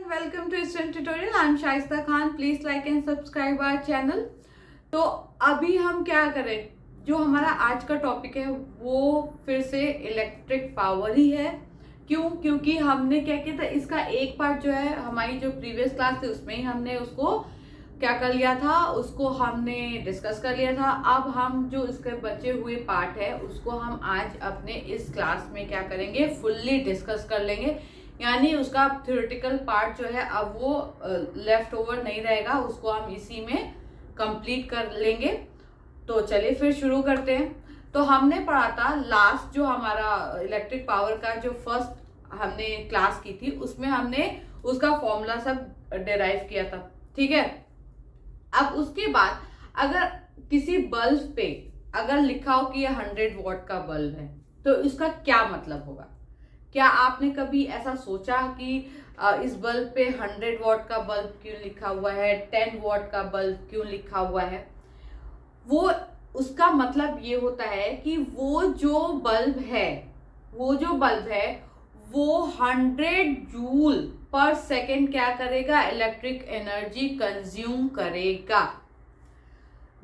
welcome to instant tutorial. I'm Shaista Khan. Please like and subscribe our channel. तो अभी हम क्या करें, जो हमारा आज का टॉपिक है वो फिर से इलेक्ट्रिक पावर ही है। क्यों? क्योंकि हमने क्या किया था, इसका एक पार्ट जो है हमारी जो प्रीवियस क्लास थी उसमें ही हमने उसको क्या कर लिया था, उसको हमने डिस्कस कर लिया था। अब हम जो इसके बचे हुए पार्ट है उसको हम आज अपने इस क्लास में क्या करेंगे, फुल्ली डिस्कस कर लेंगे। यानी उसका थ्योरेटिकल पार्ट जो है अब वो लेफ्ट ओवर नहीं रहेगा, उसको हम इसी में कंप्लीट कर लेंगे। तो चलिए फिर शुरू करते हैं। तो हमने पढ़ा था लास्ट जो हमारा इलेक्ट्रिक पावर का जो फर्स्ट हमने क्लास की थी उसमें हमने उसका फॉर्मूला सब डिराइव किया था, ठीक है। अब उसके बाद अगर किसी बल्ब पे अगर लिखा हो कि ये 100 वॉट का बल्ब है तो इसका क्या मतलब होगा? क्या आपने कभी ऐसा सोचा कि इस बल्ब पे 100 वॉट का बल्ब क्यों लिखा हुआ है, 10 वॉट का बल्ब क्यों लिखा हुआ है? वो उसका मतलब ये होता है कि वो जो बल्ब है वो 100 जूल पर सेकेंड क्या करेगा, इलेक्ट्रिक एनर्जी कंज्यूम करेगा।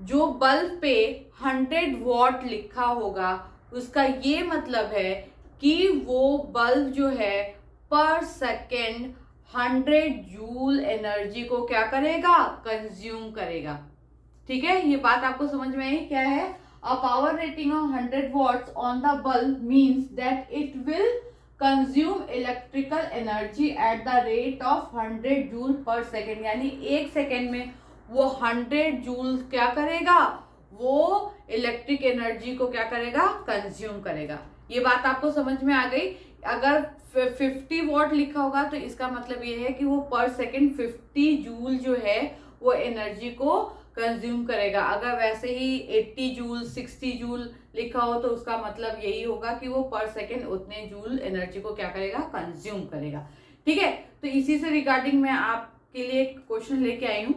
जो बल्ब पे 100 वॉट लिखा होगा उसका ये मतलब है कि वो बल्ब जो है पर सेकेंड 100 जूल एनर्जी को क्या करेगा, कंज्यूम करेगा। ठीक है, ये बात आपको समझ में आई क्या है? A power rating of 100 what's on the bulb means that it will consume electrical energy at the rate of 100 joule पर सेकेंड। यानी एक सेकेंड में वो 100 जूल क्या करेगा, वो इलेक्ट्रिक एनर्जी को क्या करेगा, कंज्यूम करेगा। ये बात आपको समझ में आ गई? अगर 50 वॉट लिखा होगा तो इसका मतलब ये है कि वो पर सेकेंड 50 जूल जो है वो एनर्जी को कंज्यूम करेगा। अगर वैसे ही 80 जूल 60 जूल लिखा हो तो उसका मतलब यही होगा कि वो पर सेकेंड उतने जूल एनर्जी को क्या करेगा, कंज्यूम करेगा। ठीक है, तो इसी से रिगार्डिंग मैं आपके लिए एक क्वेश्चन लेके आई हूँ।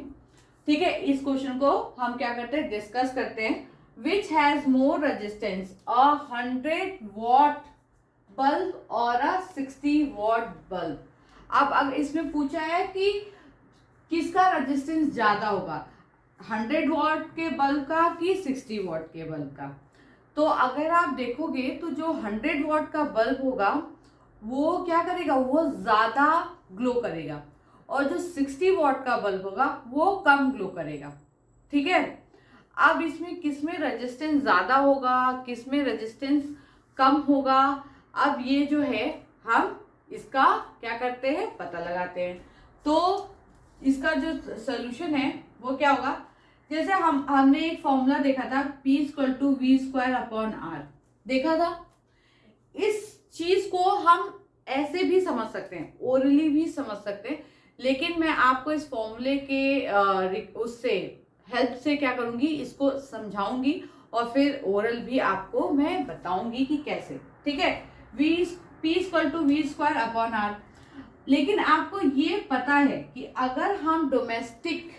ठीक है, इस क्वेश्चन को हम क्या करते हैं, डिस्कस करते हैं। Which has more resistance, a 100 watt bulb or a 60 watt bulb? अब अगर इसमें पूछा है कि किसका रेजिस्टेंस ज्यादा होगा, 100 वॉट के बल्ब का कि 60 वॉट के बल्ब का। तो अगर आप देखोगे तो जो 100 वॉट का बल्ब होगा वो क्या करेगा, वो ज्यादा ग्लो करेगा, और जो 60 वॉट का बल्ब होगा वो कम ग्लो करेगा। ठीक है, अब इसमें किसमें रेजिस्टेंस ज्यादा होगा, किसमें रेजिस्टेंस कम होगा, अब ये जो है हम इसका क्या करते हैं, पता लगाते हैं। तो इसका जो सोल्यूशन है वो क्या होगा, जैसे हमने एक फॉर्मूला देखा था P = V²/R देखा था। इस चीज को हम ऐसे भी समझ सकते हैं, ओरली भी समझ सकते हैं, लेकिन मैं आपको इस फॉर्मूले के उससे हेल्प से क्या करूंगी, इसको समझाऊंगी और फिर ओरल भी आपको मैं बताऊंगी कि कैसे। ठीक है, P = V²/R। लेकिन आपको ये पता है कि अगर हम डोमेस्टिक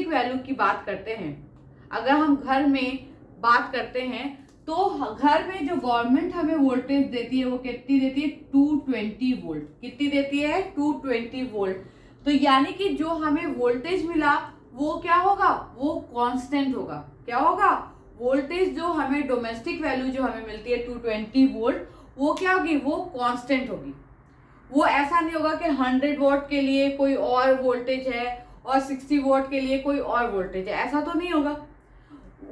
वैल्यू की बात करते हैं, अगर हम घर में बात करते हैं तो घर में जो गवर्नमेंट हमें वोल्टेज देती है वो कितनी देती है, 220 वोल्ट। कितनी देती है, 220 वोल्ट। तो यानी कि जो हमें वोल्टेज मिला वो क्या होगा, वो कांस्टेंट होगा। क्या होगा, वोल्टेज जो हमें डोमेस्टिक वैल्यू जो हमें मिलती है 220 वोल्ट, वो क्या होगी, वो कांस्टेंट होगी। वो ऐसा नहीं होगा कि 100 वॉट के लिए कोई और वोल्टेज है और 60 वॉट के लिए कोई और वोल्टेज है, ऐसा तो नहीं होगा।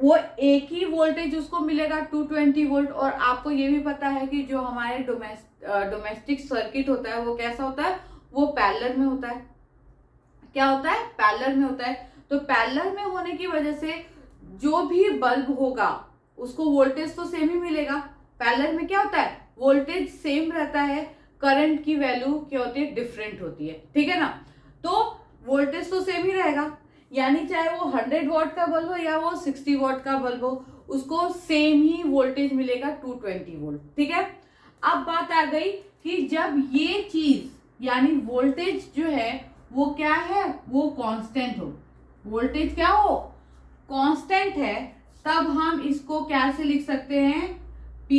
वो एक ही वोल्टेज उसको मिलेगा 220 वोल्ट। और आपको ये भी पता है कि जो हमारे डोमेस्टिक सर्किट होता है वो कैसा होता है, वो पैरेलल में होता है। क्या होता है, पैरेलल में होता है। तो पैरेलल में होने की वजह से जो भी बल्ब होगा उसको वोल्टेज तो सेम ही मिलेगा। पैरेलल में क्या होता है, वोल्टेज सेम रहता है, करंट की वैल्यू क्या होती है, डिफरेंट होती है। ठीक है ना, तो वोल्टेज तो सेम ही रहेगा। यानी चाहे वो 100 वॉट का बल्ब हो या वो 60 वॉट का बल्ब हो, उसको सेम ही वोल्टेज मिलेगा 220 वोल्ट। ठीक है, अब बात आ गई कि जब ये चीज यानी वोल्टेज जो है वो क्या है, वो कांस्टेंट हो, वोल्टेज क्या हो, कांस्टेंट है, तब हम इसको कैसे लिख सकते हैं, P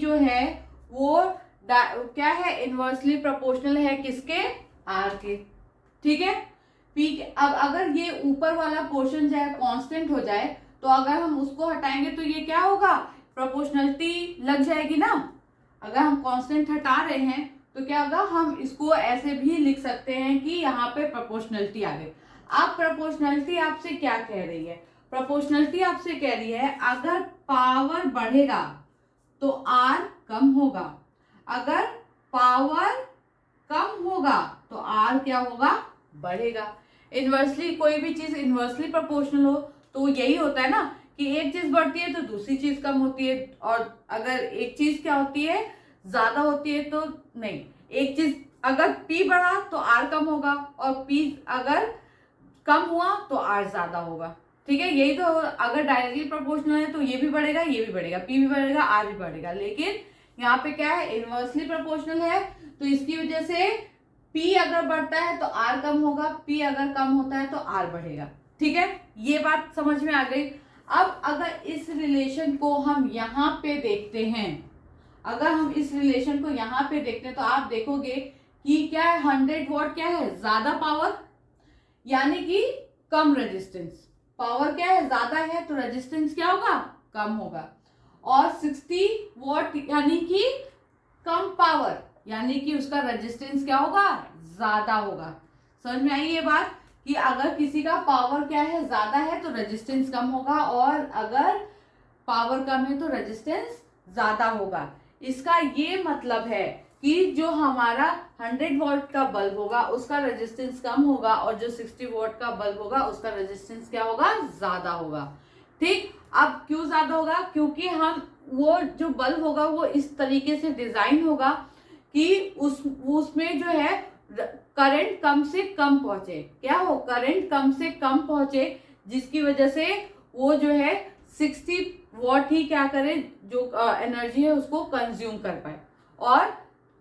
जो है वो क्या है, इनवर्सली प्रोपोर्शनल है किसके, आर के। ठीक है, पी के। अब अगर ये ऊपर वाला पोर्शन जो है कांस्टेंट हो जाए तो अगर हम उसको हटाएंगे तो ये क्या होगा, प्रोपोर्शनलिटी लग जाएगी ना। अगर हम कांस्टेंट हटा रहे हैं तो क्या होगा, हम इसको ऐसे भी लिख सकते हैं कि यहाँ पे प्रोपोर्शनलिटी आ गई। अब प्रोपोर्शनलिटी आपसे क्या कह रही है, प्रोपोर्शनलिटी आपसे कह रही है अगर पावर बढ़ेगा तो आर कम होगा, अगर पावर कम होगा तो आर क्या होगा, बढ़ेगा। इनवर्सली कोई भी चीज इनवर्सली प्रोपोर्शनल हो तो यही होता है ना कि एक चीज बढ़ती है तो दूसरी चीज कम होती है, और अगर एक चीज क्या होती है, ज्यादा होती है तो नहीं, एक चीज अगर P बढ़ा तो R कम होगा और P अगर कम हुआ तो R ज्यादा होगा। ठीक है, यही तो, अगर डायरेक्टली प्रोपोर्शनल है तो ये भी बढ़ेगा ये भी बढ़ेगा, P भी बढ़ेगा R भी बढ़ेगा। लेकिन यहाँ पे क्या है, इनवर्सली प्रोपोर्शनल है तो इसकी वजह से P अगर बढ़ता है तो R कम होगा, P अगर कम होता है तो R बढ़ेगा। ठीक है, ये बात समझ में आ गई। अब अगर इस रिलेशन को हम यहाँ पे देखते हैं, अगर हम इस रिलेशन को यहाँ पे देखते हैं तो आप देखोगे कि क्या है, 100 वॉट क्या है, ज्यादा पावर यानी कि कम रेजिस्टेंस। पावर क्या है, ज्यादा है तो रेजिस्टेंस क्या होगा, कम होगा। और 60 वॉट यानी कि कम पावर यानी कि उसका रेजिस्टेंस क्या होगा, ज्यादा होगा। समझ में आई ये बात कि अगर किसी का पावर क्या है, ज्यादा है तो रेजिस्टेंस कम होगा, और अगर पावर कम है तो रेजिस्टेंस ज्यादा होगा। इसका ये मतलब है कि जो हमारा 100 वॉट का बल्ब होगा उसका रेजिस्टेंस कम होगा, और जो 60 वॉट का बल्ब होगा उसका रेजिस्टेंस क्या होगा, ज्यादा होगा। ठीक, अब क्यों ज्यादा होगा, क्योंकि हम वो जो बल्ब होगा वो इस तरीके से डिजाइन होगा कि उसमें जो है करंट कम से कम पहुंचे, क्या हो, करंट कम से कम पहुंचे, जिसकी वजह से वो जो है 60 वॉट ही क्या करे, जो एनर्जी है उसको कंज्यूम कर पाए और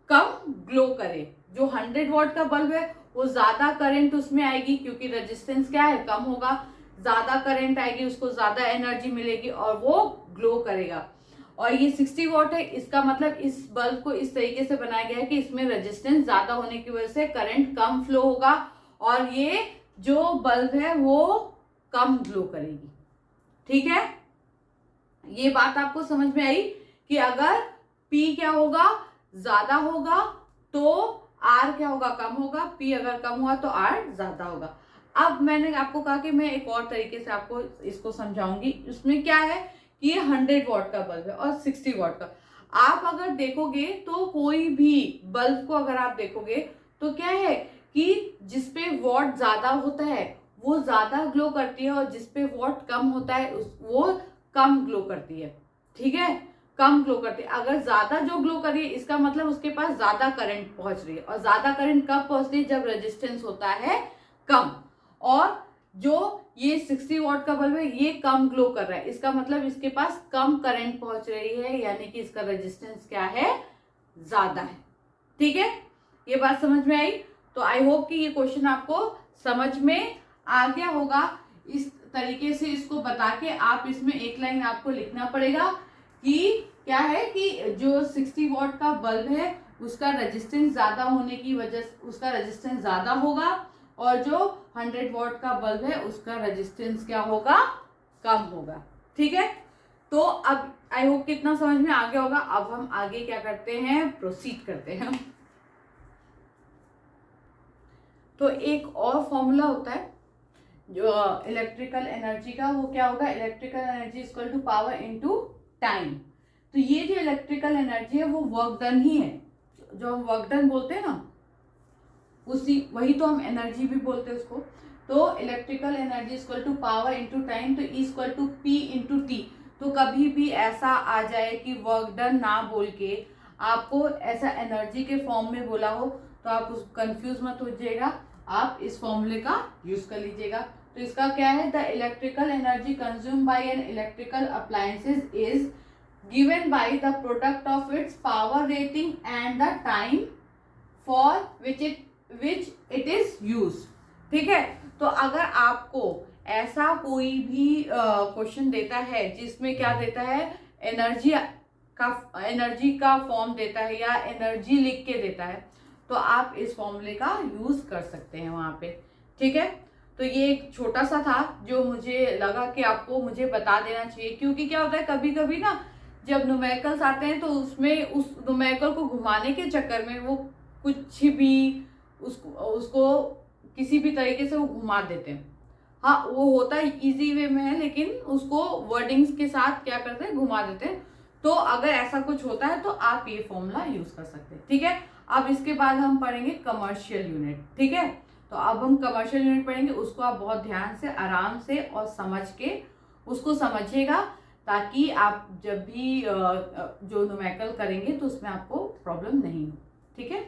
कम ग्लो करे। जो 100 वॉट का बल्ब है वो ज्यादा करंट उसमें आएगी क्योंकि रेजिस्टेंस क्या है, कम होगा, ज्यादा करंट आएगी, उसको ज्यादा एनर्जी मिलेगी और वो ग्लो करेगा। और ये 60 वॉट है, इसका मतलब इस बल्ब को इस तरीके से बनाया गया है कि इसमें रेजिस्टेंस ज्यादा होने की वजह से करंट कम फ्लो होगा और ये जो बल्ब है वो कम ग्लो करेगी। ठीक है, ये बात आपको समझ में आई कि अगर P क्या होगा, ज्यादा होगा तो R क्या होगा, कम होगा, P अगर कम हुआ तो R ज्यादा होगा। अब मैंने आपको कहा कि मैं एक और तरीके से आपको इसको समझाऊंगी। उसमें क्या है कि ये 100 वॉट का बल्ब है और 60 वॉट का। आप अगर देखोगे तो कोई भी बल्ब को अगर आप देखोगे तो क्या है कि जिसपे वॉट ज्यादा होता है वो ज्यादा ग्लो करती है और जिसपे वॉट कम होता है वो कम ग्लो करती है। ठीक है, कम ग्लो करती है। अगर ज्यादा जो ग्लो कर रही है इसका मतलब उसके पास ज्यादा करंट पहुंच रही है, और ज्यादा करंट कब पहुंचती है, जब रेजिस्टेंस होता है कम। और जो ये 60 वॉट का बल्ब है ये कम ग्लो कर रहा है, इसका मतलब इसके पास कम करंट पहुंच रही है, यानी कि इसका रेजिस्टेंस क्या है, ज्यादा है। ठीक है, ये बात समझ में आई। तो आई होप कि ये क्वेश्चन आपको समझ में आ गया होगा। इस तरीके से इसको बता के आप इसमें एक लाइन आपको लिखना पड़ेगा कि क्या है कि जो 60 वॉट का बल्ब है उसका रेजिस्टेंस ज्यादा होने की वजह से उसका रेजिस्टेंस ज्यादा होगा, और जो 100 वॉट का बल्ब है उसका रेजिस्टेंस क्या होगा, कम होगा। ठीक है, तो अब आई होप कितना समझ में आ गया होगा। अब हम आगे क्या करते हैं, प्रोसीड करते हैं। तो एक और फॉर्मूला होता है जो इलेक्ट्रिकल एनर्जी का, वो क्या होगा, electrical energy equal to power into time. तो ये जो इलेक्ट्रिकल एनर्जी है वो वर्क डन ही है, जो हम वर्क डन बोलते हैं ना उसी, वही तो हम एनर्जी भी बोलते हैं उसको। तो electrical energy equal to power into time, तो equal to P into T. तो कभी भी ऐसा आ जाए कि वर्क डन ना बोल के आपको ऐसा एनर्जी के फॉर्म में बोला हो तो आप उस कंफ्यूज मत हो जाइएगा, आप इस फॉर्मूले का यूज कर लीजिएगा। तो इसका क्या है, the electrical energy consume by an electrical appliances is given by the product of its power rating and the time for which it is use. ठीक है, तो अगर आपको ऐसा कोई भी क्वेश्चन देता है जिसमें क्या देता है, एनर्जी एनर्जी का फॉर्म देता है या एनर्जी लिख के देता है, तो आप इस फॉर्मूले का यूज कर सकते हैं वहां पे। ठीक है, तो ये एक छोटा सा था जो मुझे लगा कि आपको मुझे बता देना चाहिए, क्योंकि क्या होता है कभी कभी ना जब न्यूमेरिकल्स आते हैं तो उसमें उस न्यूमेरिकल को घुमाने के चक्कर में वो कुछ भी उसको किसी भी तरीके से वो घुमा देते हैं। हाँ, वो होता है इजी वे में है, लेकिन उसको वर्डिंग्स के साथ क्या करते हैं, घुमा देते हैं। तो अगर ऐसा कुछ होता है तो आप ये फॉर्मूला यूज कर सकते हैं। ठीक है, अब इसके बाद हम पढ़ेंगे कमर्शियल यूनिट। ठीक है, तो अब हम कमर्शियल यूनिट पढ़ेंगे, उसको आप बहुत ध्यान से, आराम से और समझ के उसको समझिएगा, ताकि आप जब भी जो न्यूमेरिकल करेंगे तो उसमें आपको प्रॉब्लम नहीं हो। ठीक है,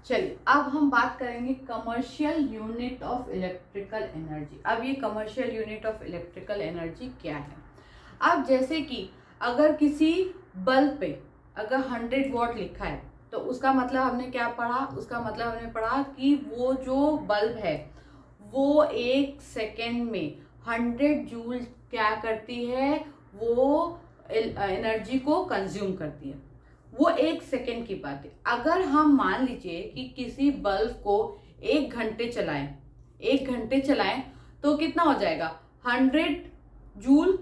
चलिए अब हम बात करेंगे commercial unit of electrical energy. अब ये commercial unit of electrical energy क्या है? अब जैसे कि अगर किसी बल्ब पे अगर 100 वॉट लिखा है तो उसका मतलब हमने क्या पढ़ा? उसका मतलब हमने पढ़ा कि वो जो बल्ब है वो 1 सेकेंड में 100 जूल क्या करती है, वो एनर्जी को कंज्यूम करती है। वो 1 सेकेंड की बात है। अगर हम मान लीजिए कि किसी बल्ब को 1 घंटे चलाएं, 1 घंटे चलाएं तो कितना हो जाएगा? 100 जूल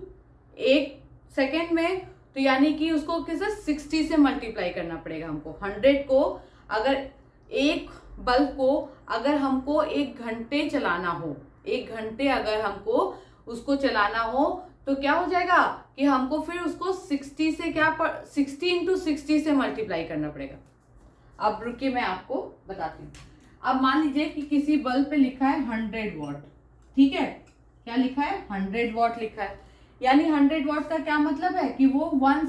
1 सेकेंड में, तो यानी कि उसको किसे 60 से मल्टीप्लाई करना पड़ेगा हमको। 100 को अगर एक बल्ब को अगर हमको 1 घंटे चलाना हो, 1 घंटे अगर हमको उसको चलाना हो तो क्या हो जाएगा कि हमको फिर उसको 60 से 60 इंटू 60 से मल्टीप्लाई करना पड़ेगा। अब रुकिए मैं आपको बताती हूँ। अब मान लीजिए कि किसी बल्ब पे लिखा है 100 वॉट। ठीक है, क्या लिखा है? 100 वॉट लिखा है। यानी 100 वॉट का क्या मतलब है कि वो 1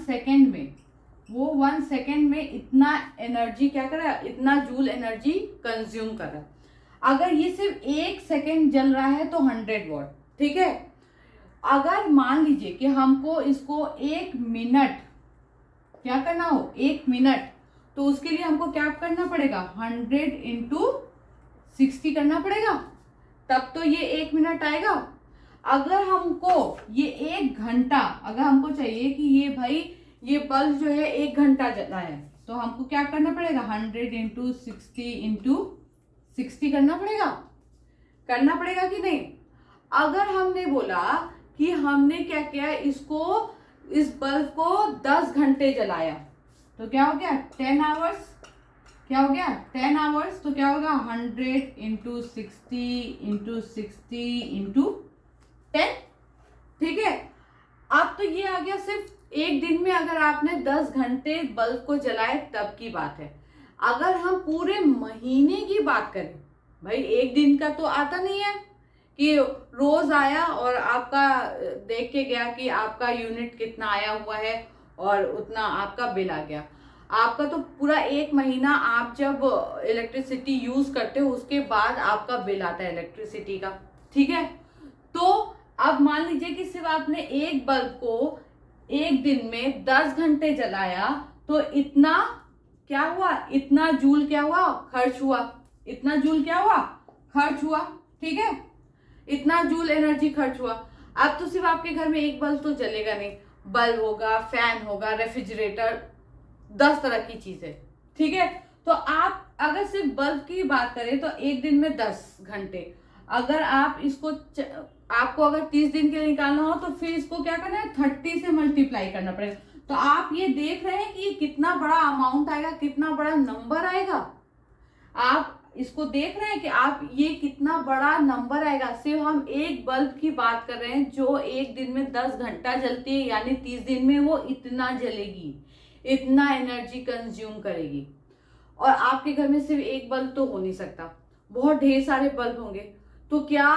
सेकेंड में इतना एनर्जी क्या कर रहा है, इतना जूल एनर्जी कंज्यूम कर रहा है। अगर ये सिर्फ 1 सेकेंड जल रहा है तो 100 वॉट। ठीक है, अगर मान लीजिए कि हमको इसको 1 मिनट क्या करना हो, 1 मिनट, तो उसके लिए हमको क्या करना पड़ेगा? 100 इंटू 60 करना पड़ेगा, तब तो ये 1 मिनट आएगा। अगर हमको ये 1 घंटा, अगर हमको चाहिए कि ये भाई ये बल्ब जो है 1 घंटा जला है, तो हमको क्या करना पड़ेगा? 100 इंटू 60 करना पड़ेगा कि नहीं? अगर हमने बोला कि हमने क्या किया, इस बल्ब को 10 घंटे जलाया, तो क्या हो गया? 10 आवर्स। क्या हो गया? 10 आवर्स। तो क्या होगा? 100 इंटू 60 इंटू 10। ठीक है, अब तो ये आ गया सिर्फ एक दिन में अगर आपने 10 घंटे बल्ब को जलाए तब की बात है। अगर हम पूरे महीने की बात करें, भाई एक दिन का तो आता नहीं है कि रोज आया और आपका देख के गया कि आपका यूनिट कितना आया हुआ है और उतना आपका बिल आ गया। आपका तो पूरा 1 महीना आप जब इलेक्ट्रिसिटी यूज करते हो उसके बाद आपका बिल आता है इलेक्ट्रिसिटी का। ठीक है, तो अब मान लीजिए कि सिर्फ आपने एक बल्ब को एक दिन में 10 घंटे जलाया, तो इतना क्या हुआ? इतना जूल क्या हुआ? खर्च हुआ। इतना जूल क्या हुआ? खर्च हुआ। ठीक है, इतना जूल एनर्जी खर्च हुआ। अब तो सिर्फ आपके घर में एक बल्ब तो जलेगा नहीं, बल्ब होगा, फैन होगा, रेफ्रिजरेटर, 10 तरह की चीजें। ठीक है, तो आप अगर सिर्फ बल्ब की बात करें तो एक दिन में 10 घंटे, अगर आप इसको आपको अगर 30 दिन के लिए निकालना हो तो फिर इसको क्या करना है? 30 से मल्टीप्लाई करना पड़ेगा। तो आप ये देख रहे हैं कि ये कितना बड़ा अमाउंट आएगा, कितना बड़ा नंबर आएगा। आप इसको देख रहे हैं कि आप ये कितना बड़ा नंबर आएगा। सिर्फ हम एक बल्ब की बात कर रहे हैं जो एक दिन में 10 घंटा जलती है, यानी 30 दिन में वो इतना जलेगी, इतना एनर्जी कंज्यूम करेगी। और आपके घर में सिर्फ एक बल्ब तो हो नहीं सकता, बहुत ढेर सारे बल्ब होंगे। तो क्या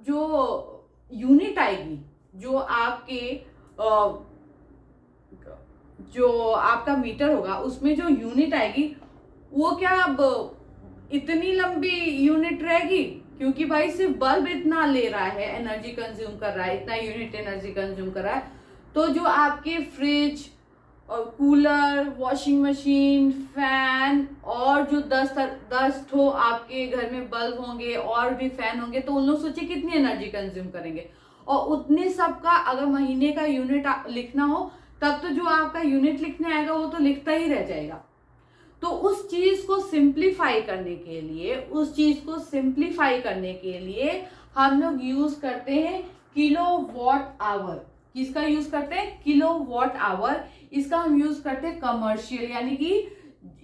जो यूनिट आएगी, जो आपका मीटर होगा उसमें जो यूनिट आएगी वो क्या अब इतनी लंबी यूनिट रहेगी? क्योंकि भाई सिर्फ बल्ब इतना ले रहा है, एनर्जी कंज्यूम कर रहा है, इतना यूनिट एनर्जी कंज्यूम कर रहा है। तो जो आपके फ्रिज और कूलर, वॉशिंग मशीन, फैन और जो 10 ठो आपके घर में बल्ब होंगे और भी फैन होंगे, तो उन लोग सोचिए कितनी एनर्जी कंज्यूम करेंगे। और उतने सबका अगर महीने का यूनिट लिखना हो तब तो जो आपका यूनिट लिखने आएगा वो तो लिखता ही रह जाएगा। तो उस चीज को सिंप्लीफाई करने के लिए हम लोग यूज करते हैं किलोवाट आवर। किसका यूज करते हैं? Kilowatt hour. इसका हम यूज करते हैं कमर्शियल, यानी कि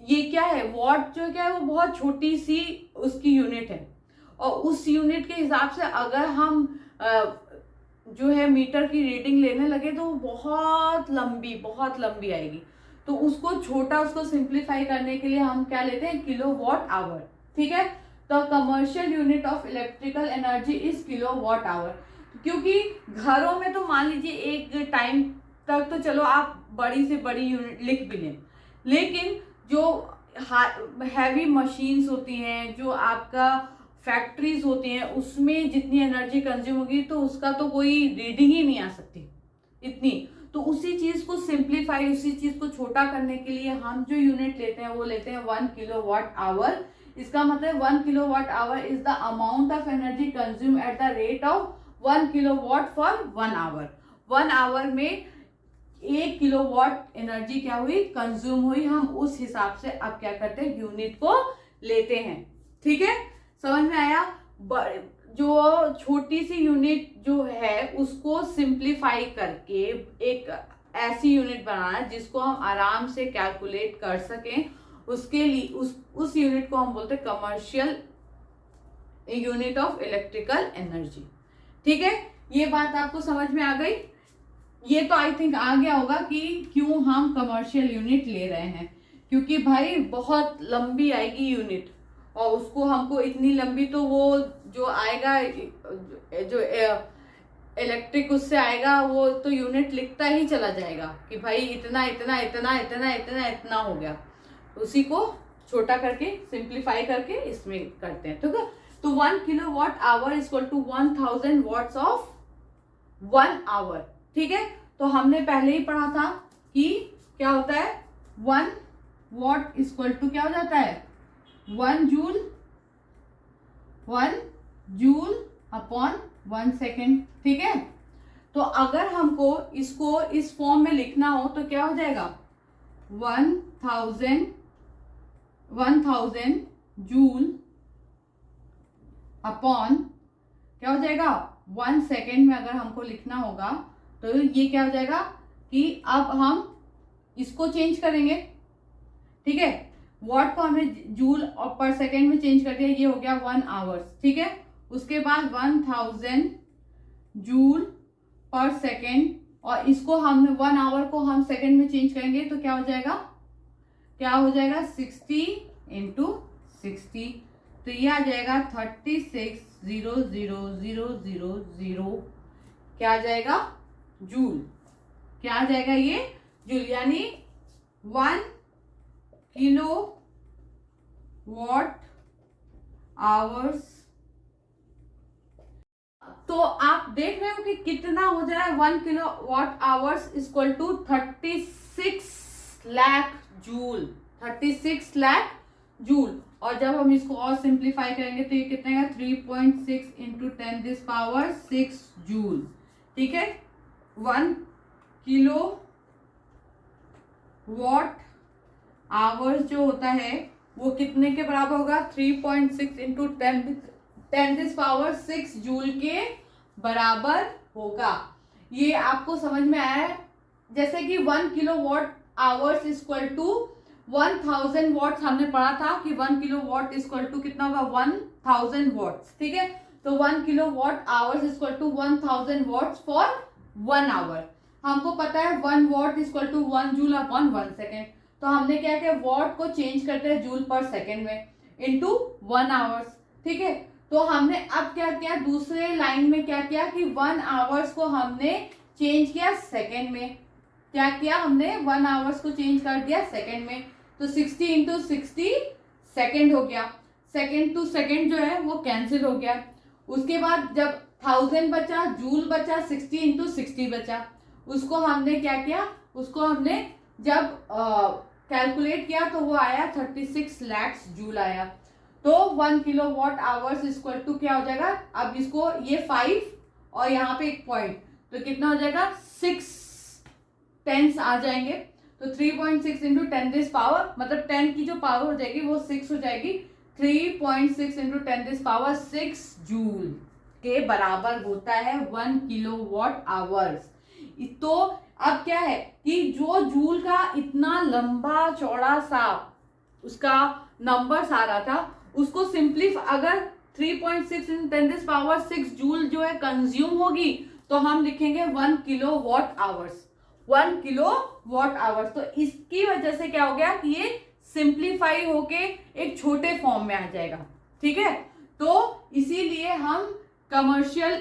ये क्या है, वॉट जो क्या है वो बहुत छोटी सी उसकी यूनिट है, और उस यूनिट के हिसाब से अगर हम जो है मीटर की रीडिंग लेने लगे तो वो बहुत लंबी आएगी। तो उसको छोटा, उसको सिंप्लीफाई करने के लिए हम क्या लेते हैं? Kilowatt hour. ठीक है, तो commercial unit of electrical energy is kilowatt hour. क्योंकि घरों में तो मान लीजिए एक टाइम तक तो चलो आप बड़ी से बड़ी यूनिट लिख भी लें, लेकिन जो हैवी मशीन्स होती हैं, जो आपका फैक्ट्रीज होती हैं, उसमें जितनी एनर्जी कंज्यूम होगी तो उसका तो कोई रीडिंग ही नहीं आ सकती इतनी। तो उसी चीज को सिंप्लीफाई, उसी चीज को छोटा करने के लिए हम जो यूनिट लेते हैं वो लेते हैं 1 किलोवाट आवर। इसका मतलब 1 kilowatt hour is the amount of energy consume at the rate of 1 kilowatt for 1 hour. 1 hour में 1 किलोवाट एनर्जी क्या हुई? कंज्यूम हुई। हम उस हिसाब से अब क्या करते हैं? यूनिट को लेते हैं। ठीक है, समझ में आया? जो छोटी सी यूनिट जो है उसको सिंप्लीफाई करके एक ऐसी यूनिट बनाना जिसको हम आराम से कैलकुलेट कर सकें, उसके लिए उस यूनिट को हम बोलते हैं commercial unit of electrical energy. ठीक है, ये बात आपको समझ में आ गई? ये तो आई थिंक आ गया होगा कि क्यों हम कमर्शियल यूनिट ले रहे हैं, क्योंकि भाई बहुत लंबी आएगी यूनिट, और उसको हमको इतनी लंबी तो वो जो आएगा जो इलेक्ट्रिक उससे आएगा वो तो यूनिट लिखता ही चला जाएगा कि भाई इतना इतना इतना इतना इतना इतना हो गया। उसी को छोटा करके सिंप्लीफाई करके इसमें करते हैं। ठीक है, तो 1 kilowatt hour is equal to 1000 watts of 1 hour. ठीक है, तो हमने पहले ही पढ़ा था कि क्या होता है? 1 वॉट इज इक्वल टू क्या हो जाता है? 1 जूल अपॉन 1 सेकेंड। ठीक है, तो अगर हमको इसको इस फॉर्म में लिखना हो तो क्या हो जाएगा? 1000 जूल अपॉन क्या हो जाएगा? 1 सेकेंड में अगर हमको लिखना होगा तो ये क्या हो जाएगा कि अब हम इसको चेंज करेंगे। ठीक है, वॉट को हमने जूल और पर सेकेंड में चेंज कर दिया, ये हो गया 1 आवर्स। ठीक है, उसके बाद 1000 जूल पर सेकेंड, और इसको हमने 1 आवर को हम सेकेंड में चेंज करेंगे तो क्या हो जाएगा? 60 इंटू 60, तो ये आ जाएगा 36,000,000 क्या आ जाएगा? जूल। क्या आ जाएगा? ये जूल, यानी 1 किलोवाट आवर्स। तो आप देख रहे हो कि कितना हो जा रहा है? 1 kilowatt hours equal to 36 lakh joule. 36 lakh joule. और जब हम इसको और सिंप्लीफाई करेंगे तो ये कितना है? 3.6 इंटू 10⁶ जूल। ठीक है, 1 किलोवाट आवर्स जो होता है वो कितने के बराबर होगा? 3.6 इंटू 10⁶ जूल के बराबर होगा। ये आपको समझ में आया है? जैसे कि 1 kilowatt hours equal to 1000 watts हमने पढ़ा था कि 1 किलोवाट इक्वल टू कितना होगा? 1000 वॉट्स। ठीक है, तो 1 kilowatt hours equal to 1000 watts for 1 hour. हमको पता है 1 watt equal to 1 joule upon 1 second. तो हमने क्या किया? वॉट को चेंज करते हैं जूल पर सेकेंड में इंटू 1 आवर्स। ठीक है, तो हमने अब क्या किया? दूसरे लाइन में क्या किया कि 1 आवर्स को हमने चेंज किया सेकेंड में। क्या किया हमने? 1 आवर्स को चेंज कर दिया सेकेंड में, तो 60 इंटू 60 सेकेंड हो गया। सेकेंड टू सेकेंड जो है वो कैंसिल हो गया। उसके बाद जब 1000 बचा, जूल बचा, 60 इंटू 60 बचा, उसको हमने क्या किया? उसको हमने जब कैलकुलेट किया तो वो आया 36 लाख जूल आया। तो 1 किलोवाट आवर्स इक्वल टू क्या हो जाएगा? अब इसको ये 5 और यहाँ पे एक पॉइंट, तो कितना हो जाएगा 6 टेंस आ जाएंगे। तो 3.6 इंटू 10⁻, मतलब 10 की जो पावर हो जाएगी वो 6 हो जाएगी। 3.6 इंटू 10⁻6 जूल के बराबर होता है 1 किलोवाट आवर्स। तो अब क्या है कि जो जूल का इतना लंबा चौड़ा सा उसका नंबर्स आ रहा था, उसको सिंपलीफाई अगर 3.6 इंटू 10⁻6 जूल जो है कंज्यूम होगी तो हम लिखेंगे 1 किलोवाट आवर्स। 1 kilowatt hours. तो इसकी वजह से क्या हो गया कि ये सिंप्लीफाई होके एक छोटे फॉर्म में आ जाएगा। ठीक है, तो इसीलिए हम कमर्शियल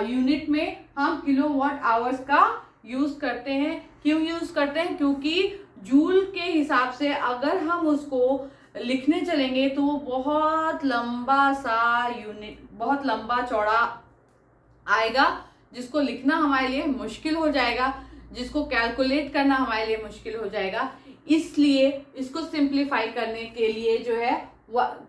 यूनिट में हम किलोवाट आवर्स का यूज करते हैं। क्यों यूज करते हैं? क्योंकि जूल के हिसाब से अगर हम उसको लिखने चलेंगे तो बहुत लंबा सा यूनिट, बहुत लंबा चौड़ा आएगा, जिसको लिखना हमारे लिए मुश्किल हो जाएगा, जिसको कैलकुलेट करना हमारे लिए मुश्किल हो जाएगा। इसलिए इसको सिंप्लीफाई करने के लिए जो है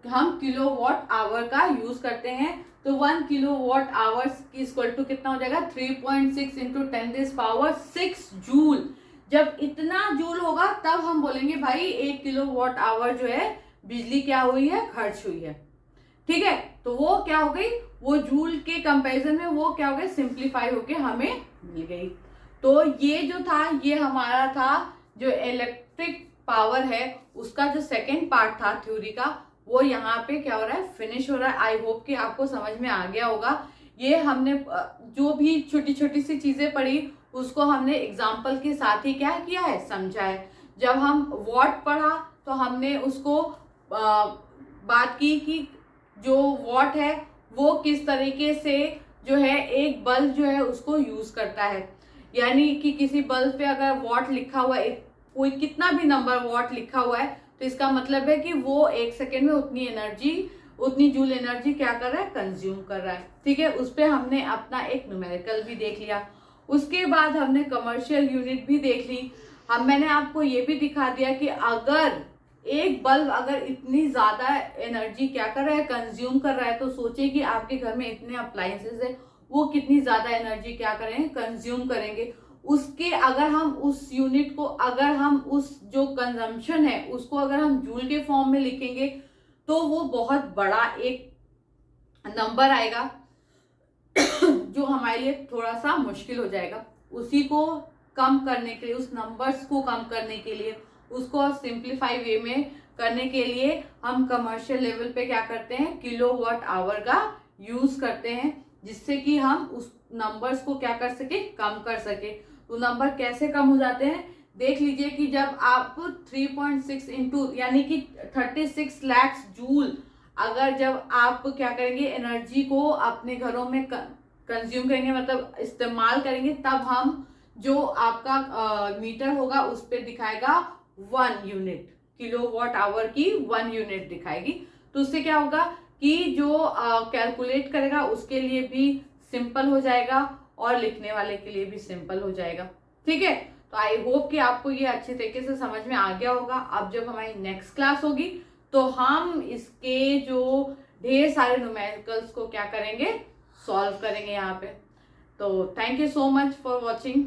हम किलोवाट आवर का यूज करते हैं। तो 1 किलोवाट आवर्स इक्वल टू कितना हो जाएगा 3.6 इंटू 10⁻6 जूल। जब इतना जूल होगा तब हम बोलेंगे भाई 1 किलोवाट आवर जो है बिजली क्या हुई है, खर्च हुई है। ठीक है, तो वो क्या हो गई, वो जूल के कंपैरिजन में वो क्या हो गई, सिंप्लीफाई होके हमें मिल गई। तो ये जो था ये हमारा था जो इलेक्ट्रिक पावर है उसका जो सेकेंड पार्ट था थ्योरी का, वो यहाँ पे क्या हो रहा है, फिनिश हो रहा है। आई होप कि आपको समझ में आ गया होगा। ये हमने जो भी छोटी छोटी सी चीजें पढ़ी उसको हमने एग्जाम्पल के साथ ही क्या किया है, समझा है। जब हम वॉट पढ़ा तो हमने उसको बात की कि जो वॉट है वो किस तरीके से जो है एक बल्ब जो है उसको यूज करता है। यानी कि किसी बल्ब पे अगर वॉट लिखा हुआ है, कोई कितना भी नंबर वॉट लिखा हुआ है, तो इसका मतलब है कि वो 1 सेकेंड में उतनी एनर्जी, उतनी जूल एनर्जी क्या कर रहा है, कंज्यूम कर रहा है। ठीक है, उस पर हमने अपना एक न्यूमेरिकल भी देख लिया। उसके बाद हमने कमर्शियल यूनिट भी देख ली। मैंने आपको ये भी दिखा दिया कि अगर एक बल्ब अगर इतनी ज्यादा एनर्जी क्या कर रहा है, कंज्यूम कर रहा है, तो सोचिए कि आपके घर में इतने अप्लायंसेस है, वो कितनी ज्यादा एनर्जी क्या करेंगे, कंज्यूम करेंगे। उसके अगर हम उस यूनिट को, अगर हम उस जो कंजम्पशन है उसको अगर हम जूल के फॉर्म में लिखेंगे तो वो बहुत बड़ा एक नंबर आएगा जो हमारे लिए थोड़ा सा मुश्किल हो जाएगा। उसी को कम करने के लिए, उस नंबर्स को कम करने के लिए, उसको सिंप्लीफाई वे में करने के लिए हम कमर्शियल लेवल पे क्या करते हैं, किलोवाट आवर का यूज करते हैं, जिससे कि हम उस नंबर्स को क्या कर सके, कम कर सके। तो नंबर कैसे कम हो जाते हैं, देख लीजिए कि जब आप 3.6 इंटू यानी कि 36 लाख जूल अगर जब आप क्या करेंगे, एनर्जी को अपने घरों में कंज्यूम करेंगे, मतलब इस्तेमाल करेंगे, तब हम जो आपका मीटर होगा उस पर दिखाएगा 1 यूनिट, किलोवाट आवर की 1 यूनिट दिखाएगी। तो उससे क्या होगा कि जो कैलकुलेट करेगा उसके लिए भी सिंपल हो जाएगा और लिखने वाले के लिए भी सिंपल हो जाएगा। ठीक है, तो आई होप कि आपको ये अच्छे तरीके से समझ में आ गया होगा। अब जब हमारी नेक्स्ट क्लास होगी तो हम इसके जो ढेर सारे न्यूमेरिकल्स को क्या करेंगे, सॉल्व करेंगे यहाँ पे। तो thank you so much for watching.